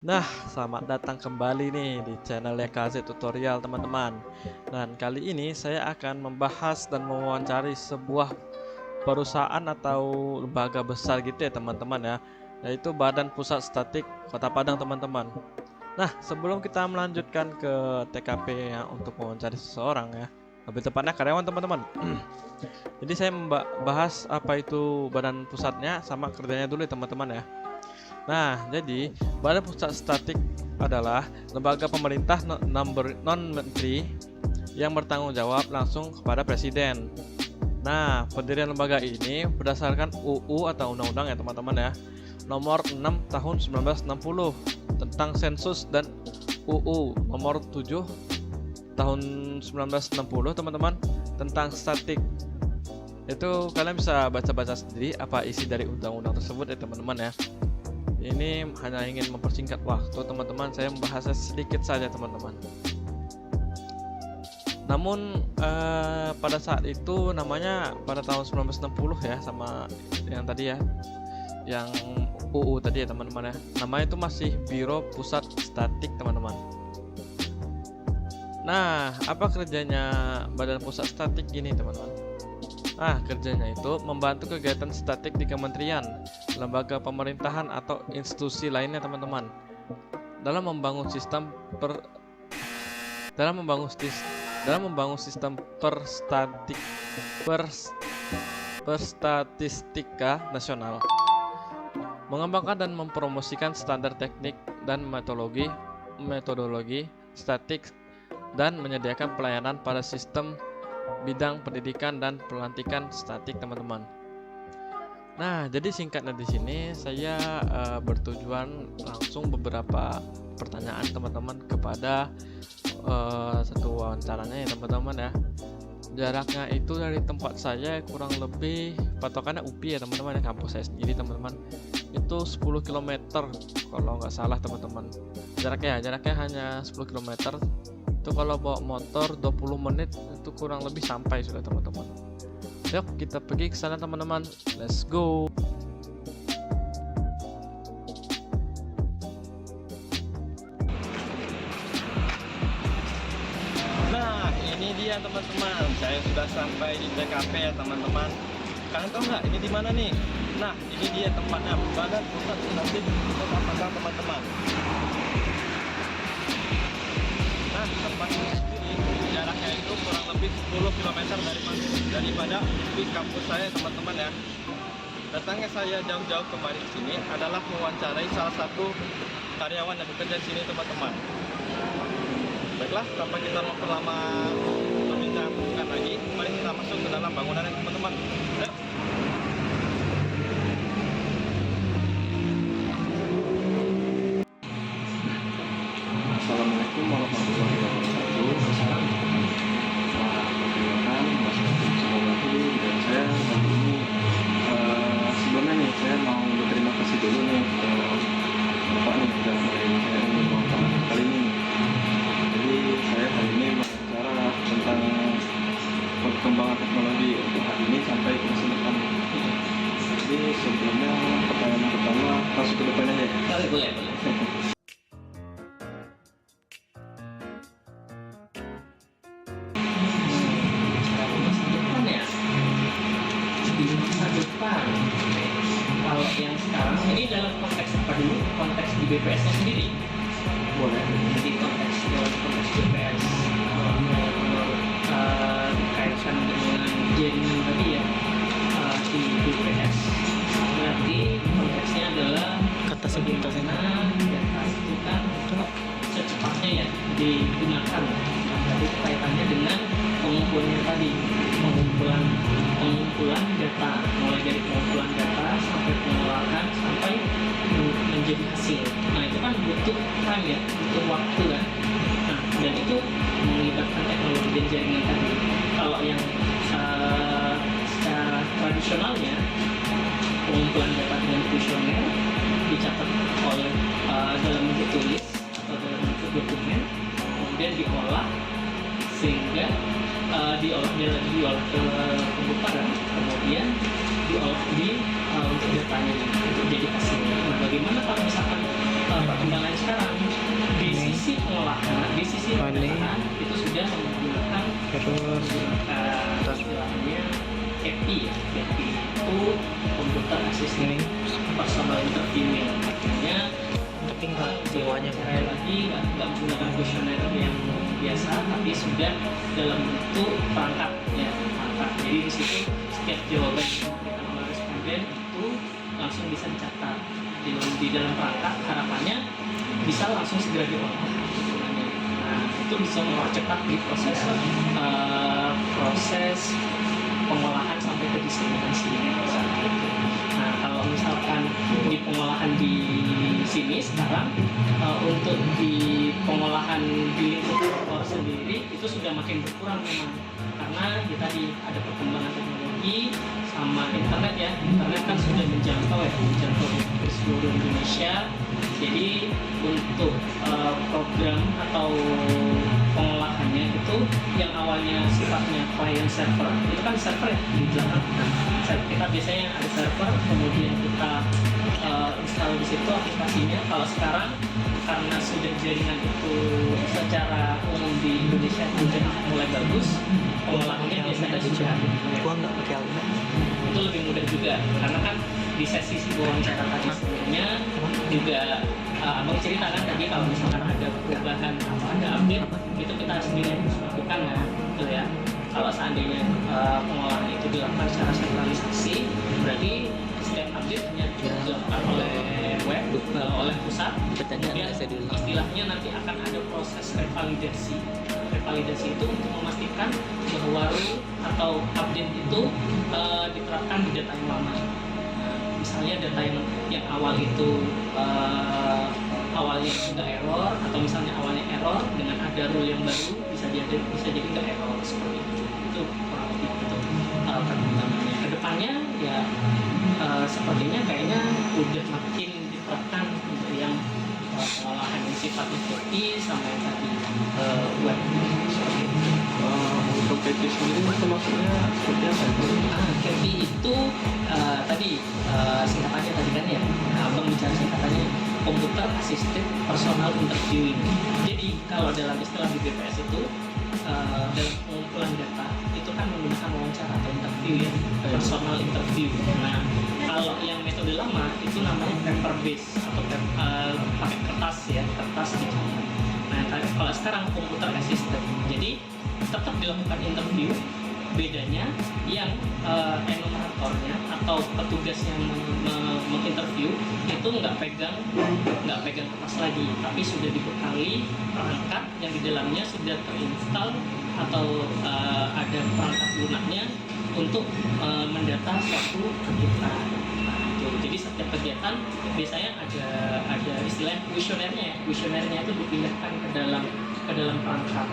Nah, selamat datang kembali nih di channel KZ Tutorial teman-teman. Dan kali ini saya akan membahas dan mewawancari sebuah perusahaan atau lembaga besar gitu ya teman-teman ya, yaitu Badan Pusat Statistik Kota Padang teman-teman. Nah, sebelum kita melanjutkan ke TKP ya untuk mewawancari seseorang ya, lebih tepatnya karyawan teman-teman. Jadi saya membahas apa itu badan pusatnya sama kerjanya dulu ya teman-teman ya. Nah, jadi Badan Pusat Statistik adalah lembaga pemerintah non-menteri yang bertanggung jawab langsung kepada presiden. Nah, pendirian lembaga ini berdasarkan UU atau undang-undang ya teman-teman ya, nomor 6 tahun 1960 tentang sensus dan UU nomor 7 tahun 1960 teman-teman tentang statistik. Itu kalian bisa baca-baca sendiri apa isi dari undang-undang tersebut ya teman-teman ya. Ini hanya ingin mempersingkat waktu teman-teman, saya membahasnya sedikit saja teman-teman. Namun pada saat itu namanya pada tahun 1960 ya, sama yang tadi ya, yang UU tadi ya teman-teman ya, namanya itu masih Biro Pusat Statistik teman-teman. Nah, apa kerjanya Badan Pusat Statistik ini teman-teman? Nah, kerjanya itu membantu kegiatan statistik di kementerian, lembaga pemerintahan atau institusi lainnya teman-teman. Dalam membangun sistem perstatistika nasional, mengembangkan dan mempromosikan standar teknik dan metodologi statistik dan menyediakan pelayanan pada sistem bidang pendidikan dan pelantikan statistik teman-teman. Nah, jadi singkatnya di sini saya bertujuan langsung beberapa pertanyaan teman-teman kepada satu wawancaranya ya teman-teman ya. Jaraknya itu dari tempat saya kurang lebih patokannya UPI ya teman-teman ya, kampus saya sendiri teman-teman. Itu 10 km kalau nggak salah teman-teman. Jaraknya hanya 10 km. Itu kalau bawa motor 20 menit itu kurang lebih sampai sudah teman-teman. Yuk kita pergi ke sana teman-teman, let's go. Nah, ini dia teman-teman, saya sudah sampai di TKP ya teman-teman. Kalian tahu nggak ini di mana nih? Nah, ini dia tempatnya, Badan Pusat Statistik Kota Padang teman-teman. Nah, tempat ini sendiri jaraknya itu kurang lebih 10 km daripada di kampus saya teman-teman ya. Datangnya saya jauh-jauh kemari ke sini adalah mewawancarai salah satu karyawan yang bekerja di sini teman-teman. Baiklah, tanpa kita memperlama perbincangan lagi, mari kita masuk ke dalam bangunan teman-teman. Yuk. Assalamualaikum warahmatullahi wabarakatuh. Perkenalkan, Mas Abdul dan saya hari ini sebelumnya nih saya mau berterima kasih dulu nih ke Bapak nih sudah melayani saya untuk wawancara kali ini. Jadi saya hari ini berbicara tentang perkembangan teknologi untuk hari ini sampai ke masa depan. Jadi sebelumnya pertanyaan pertama masuk ke depan aja. Boleh. Di masa depan, kalau yang sekarang ini dalam konteks apa dulu? Konteks di BPS nya sendiri. Boleh. Jadi konteks BPS dikaitkan dengan jaringan tadi ya, di BPS. Berarti konteksnya adalah bagaimana data itu kan secepatnya ya digunakan. Jadi kaitannya dengan pengumpulannya tadi, pengumpulan data, mulai dari pengumpulan data sampai pengolahan sampai menjadi hasil. Nah, itu kan butuh time ya, butuh waktu kan. Nah, dan itu melibatkan teknologi dan jaringan tadi. Kalau yang secara tradisionalnya, pengumpulan data dengan kuesioner dicatat oleh dalam bentuk tulis atau dalam bentuk dokumen, kemudian diolah sehingga diolah ke pemutaran, kemudian diolah untuk datanya untuk jadi hasilnya. Nah, bagaimana kalau misalkan perkembangan sekarang di sisi pengolahan, di sisi pendataan itu sudah menggunakan istilahnya CAPI ya. CAPI itu Computer Assisted Personal Interviewing, artinya tinggal semuanya sekali lagi nggak menggunakan kuesioner yang biasa, tapi sudah dalam bentuk perangkat ya, perangkat. Jadi di situ setiap jawaban yang diberikan oleh responden itu langsung bisa dicatat di dalam perangkat. Harapannya bisa langsung segera diolah hitungannya. Nah, itu bisa mempercepat di proses pengolahan sampai ke diseminasi. Nah, kalau misalkan di pengolahan di sini sekarang untuk di pengolahan di lingkup kantor sendiri itu sudah makin berkurang memang, karena ya tadi ada perkembangan teknologi sama internet ya. Internet kan sudah menjangkau di seluruh Indonesia. Jadi untuk program atau pengolahannya itu yang awalnya sifatnya client server, itu kan server ya di belakang. Kita biasanya ada server, kemudian kita install di situ aplikasinya. Kalau sekarang karena sudah jaringan itu secara umum di Indonesia sudah mulai bagus, pengolahannya biasanya sudah itu lebih mudah juga, karena kan di sesi wawancara tadi sebelumnya juga abang cerita kan tadi kalau misalkan ada perubahan atau ada update itu kita sendiri harus lakukan ya, gitu ya. Kalau seandainya pengolahan itu dilakukan secara sentralisasi, berarti setiap update hanya dilakukan oleh web, oleh pusat. Kemudian istilahnya nanti akan ada proses revalidasi. Revalidasi itu untuk memastikan bahwa rule atau update itu diterapkan di data yang lama. Misalnya data yang awal itu awalnya nggak error, atau misalnya awalnya error dengan ada rule yang baru bisa jadi nggak error seperti itu. Itu kurang lebih itu perkembangannya. Kedepannya ya sepertinya kayaknya udah makin diterapkan untuk yang pengolahan yang sifatnya CAPI sama yang tadi web seperti itu. Untuk CAPI sendiri itu maksudnya seperti apa itu? CAPI itu tadi singkatannya tadi kan ya, abang bicara singkatannya Computer Assisted Personal Interviewing. Jadi kalau dalam istilah di BPS itu dalam pengumpulan data itu kan menggunakan wawancara atau interview ya, personal interview. Nah, kalau yang metode lama itu namanya paper based atau pakai kertas ya, kertas dicatat. Nah, kalau sekarang computer assisted, jadi tetap dilakukan interview, bedanya yang enumeratornya atau petugas yang menginterview itu nggak pegang kertas lagi, tapi sudah dibekali perangkat yang di dalamnya sudah terinstal atau ada perangkat lunaknya untuk mendata suatu kegiatan. Jadi setiap kegiatan biasanya ada istilah kuesionernya. Kuesionernya itu dipindahkan ke dalam perangkat.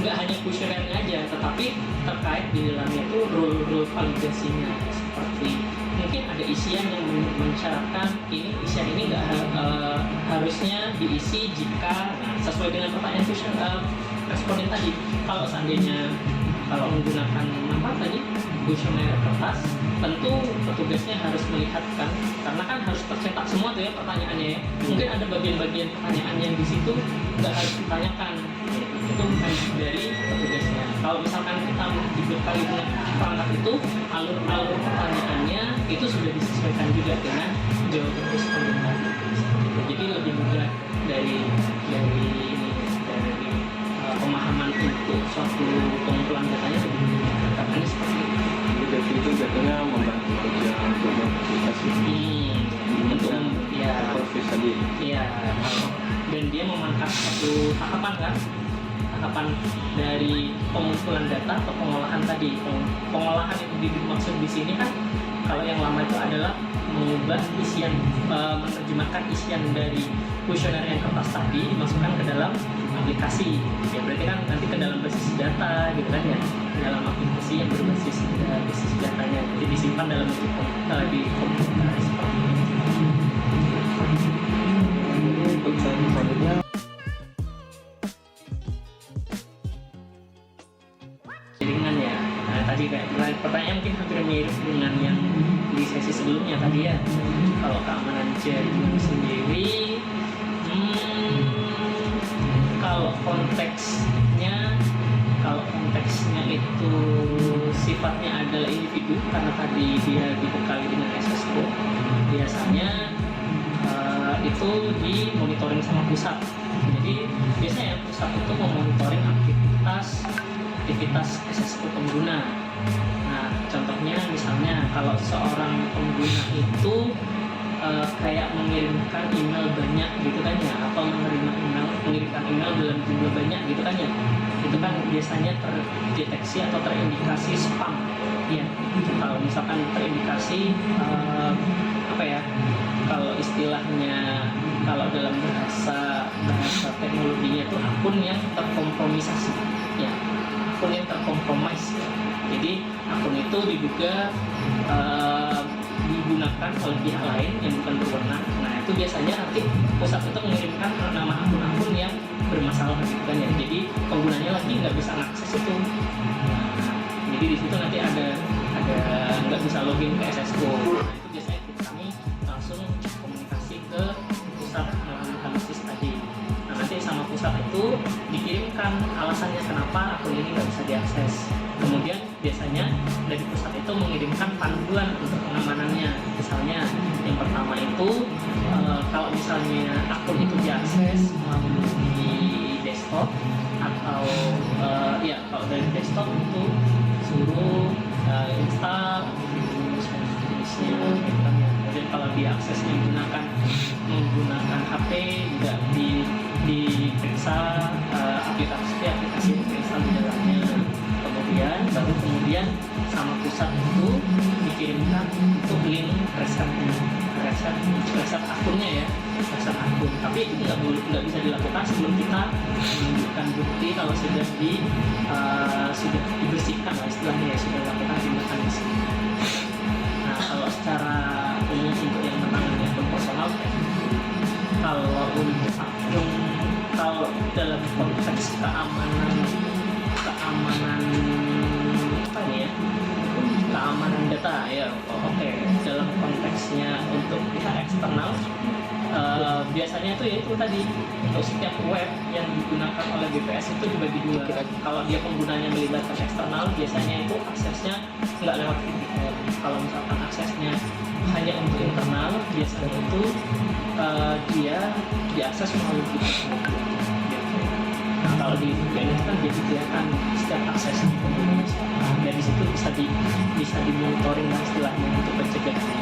Nggak hanya kuesionernya aja, tetapi terkait di dalamnya itu rule validasinya, seperti mungkin ada isian yang mensyaratkan isian ini nggak harusnya diisi jika sesuai dengan pertanyaan responden tadi. Kalau seandainya menggunakan apa tadi kuesioner kertas, tentu petugasnya harus melihatkan, karena kan harus tercetak semua tuh ya pertanyaannya ya. Mungkin ada bagian-bagian pertanyaan yang di situ nggak harus ditanyakan, itu bukan dari petugasnya. Kalau misalkan kita dibekali dengan perangkat itu, alur pertanyaannya itu sudah disesuaikan juga dengan jawaban responden tadi. Jadi lebih mudah dari pemahaman untuk suatu pengumpulan datanya lebih mudah. Katanya seperti itu. Jadi itu jatuhnya membantu kerja program aplikasi untuk ya proses tadi. Iya, dan dia memangkas satu tahapan dari pengumpulan data atau pengolahan tadi. Pengolahan yang dimaksud di sini kan kalau yang lama itu adalah mengubah isian, menerjemahkan isian dari kuesioner yang kertas tadi dimasukkan ke dalam aplikasi. Ya berarti kan nanti ke dalam basis data gitu kan ya, ke dalam aplikasi yang berbasis basis datanya, jadi disimpan dalam di komputer seperti itu. Untuk selanjutnya jaringan ya. Nah tadi kayak pertanyaan mungkin hampir mirip dengan yang di sesi sebelumnya tadi ya. Kalau keamanan jaringan sendiri konteksnya, kalau konteksnya itu sifatnya adalah individu karena tadi dia dibekali dengan SSO, biasanya itu dimonitoring sama pusat. Jadi biasanya pusat itu memonitoring aktivitas SSO pengguna. Nah, contohnya misalnya kalau seorang pengguna itu kayak mengirimkan email banyak gitu kan ya, atau mengirimkan email dalam jumlah banyak gitu kan ya, itu kan biasanya terdeteksi atau terindikasi spam ya. Kalau misalkan terindikasi apa ya, kalau istilahnya, kalau dalam bahasa teknologinya itu akun yang terkompromisasi ya, akun yang terkompromis ya. Jadi akun itu diduga digunakan oleh pihak lain yang bukan berwenang. Nah, itu biasanya nanti pusat itu mengirimkan nama akun-akun yang bermasalah gitu kan ya. Jadi penggunanya lagi nggak bisa mengakses itu. Nah, jadi di situ nanti ada nggak bisa login ke SSO. Nah, itu biasanya kami langsung komunikasi ke pusat melalui analisis tadi. Nah, nanti sama pusat itu dikirimkan alasannya kenapa akun ini nggak bisa diakses. Kemudian biasanya dari pusat itu mengirimkan panduan untuk pengamanannya. Misalnya yang pertama itu kalau misalnya akun itu diakses melalui desktop atau ya kalau dari desktop itu suruh install jenisnya gitu kan ya. Kemudian kalau diaksesnya menggunakan HP juga diperiksa aplikasi yang terinstall di dalamnya. Kemudian sama pusat itu dikirimkan untuk link reset akunnya ya, reset akun. Tapi itu nggak bisa dilakukan sebelum kita menunjukkan bukti kalau sudah dibersihkan lah istilahnya ya, sudah dilakukan tindakan bersih. Nah, kalau secara umum untuk yang menangani akun personal, kalau untuk akun, kalau dalam konteks keamanan apa nih ya, keamanan data ya, oke. Dalam konteksnya untuk pihak eksternal biasanya itu ya itu tadi, untuk setiap web yang digunakan oleh BPS itu dibagi dua. Kalau dia penggunanya melibatkan eksternal, biasanya itu aksesnya nggak lewat VPN. Kalau misalkan aksesnya hanya untuk internal, biasanya itu dia diakses melalui VPN. Nah, kalau di VPN itu kan jadi kelihatan setiap akses pengguna, dan di situ bisa dimonitoring lah istilahnya untuk pencegahan.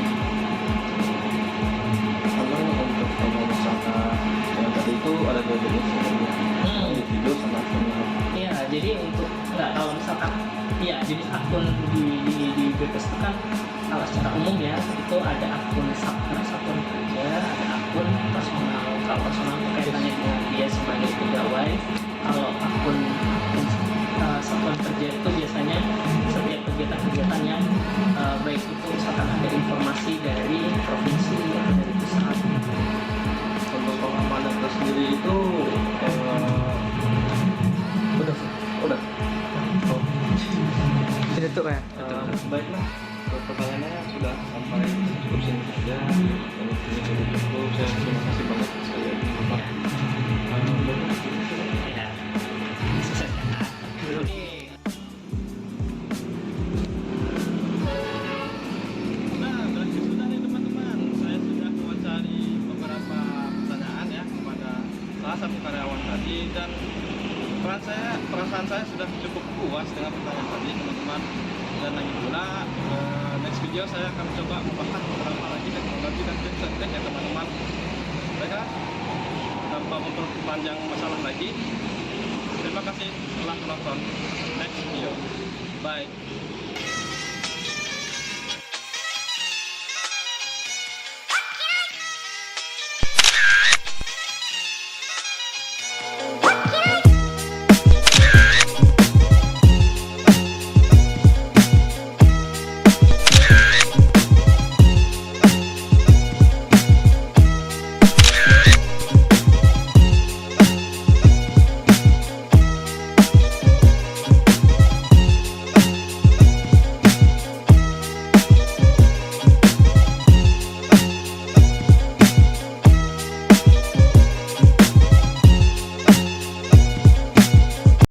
Kalau misalkan yang tadi itu ada dua jenis sebenarnya, individu sama personal. Iya, jadi untuk kalau misalkan ya jenis akun di BPS itu kan kalau secara umum ya itu ada akun satgas, akun kerja, ada akun personal. Kalau personal itu kaitannya dengan dia sebagai pegawai. Kalau akun satuan kerja itu biasanya setiap kegiatan-kegiatan yang baik itu misalkan ada informasi dari provinsi atau dari pusat. Untuk pengamanan tersendiri itu udah oh. Ini tuh ya. Baiklah, pertanyaannya sudah sampai cukup sini saja. Ini cukup. Saya terima kasih banyak sekali lagi Bapak. Ya, sukses ya. Nah, berarti sudah nih teman-teman. Saya sudah mewawancari beberapa pertanyaan ya kepada salah satu karyawan tadi, dan perasaan saya sudah cukup puas dengan pertanyaan tadi teman-teman. Dan lagi pula next video saya akan coba membahas beberapa lagi teknologi dan tips-tips ya teman-teman. Mereka tanpa memperpanjang masalah lagi. Terima kasih telah menonton. Next video. Bye.